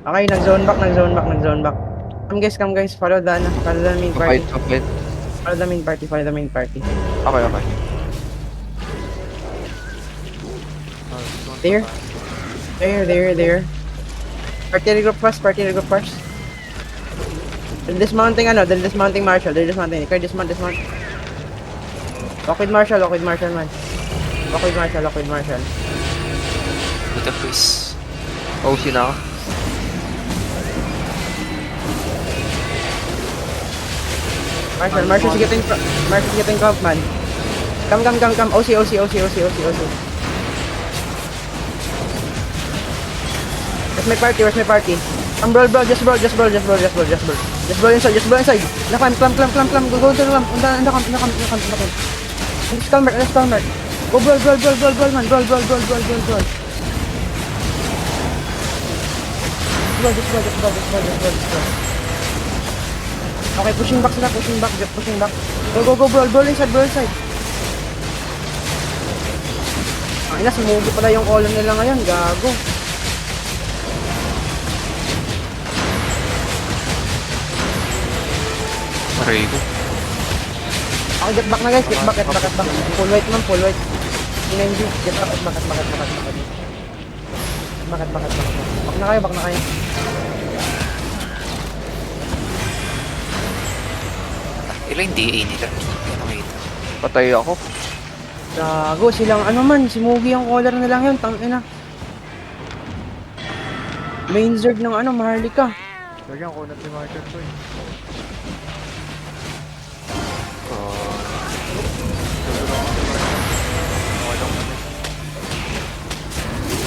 Okay, nag-zone back, nag-zone back, nag-zone back. Come guys, follow the, ano, follow the main party. Pa-fight, pa-fight. Follow the main party, follow the main party. Okay, okay. There. Party regroup first, party regroup first. They're dismounting, ano, they're dismounting Marshall, they're dismounting. Ikaw, dismount. Walk with Marshall, man. Walk with Marshall. With the freeze. OC na ako. Marshall's getting comp, man. Come. OC. Where's my party? Come, brawl, just brawl inside. Na, climb. Go to the lamp. Unda camp. Let's calm back. Go, brawl, man. Brawl. Just brawl. Okay, pushing back. Go, brawl inside. Ang ina, sumugi pala yung column nila ngayon, gago. Aray ko. Okay, get back na guys, get back. Full white. Inenji, get back. Back na kayo. Ilan yung DA nila? Hindi ko nakita. Patay ako. Gago, silang ano man, simugi yung collar na lang yun, tangina. Main zerg ng ano, Maharlika. Lagyan ko na si Marshall ko eh.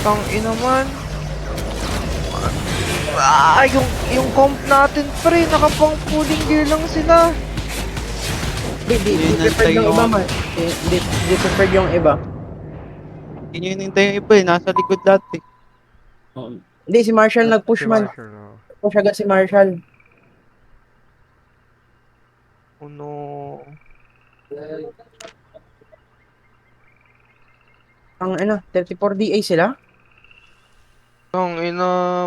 Tang ina man. Yung comp natin pre, nakapang pulling gear lang sila. Di preferred yung iba man. Di preferred yung iba. Hindi nyo hinintay yung iba eh, nasa likod dati. Hindi, si Marshall nag-push Si man. Marshall, oh. Push agad si Marshall. Oh no. Ang ano, 34 DA sila? Tang ina,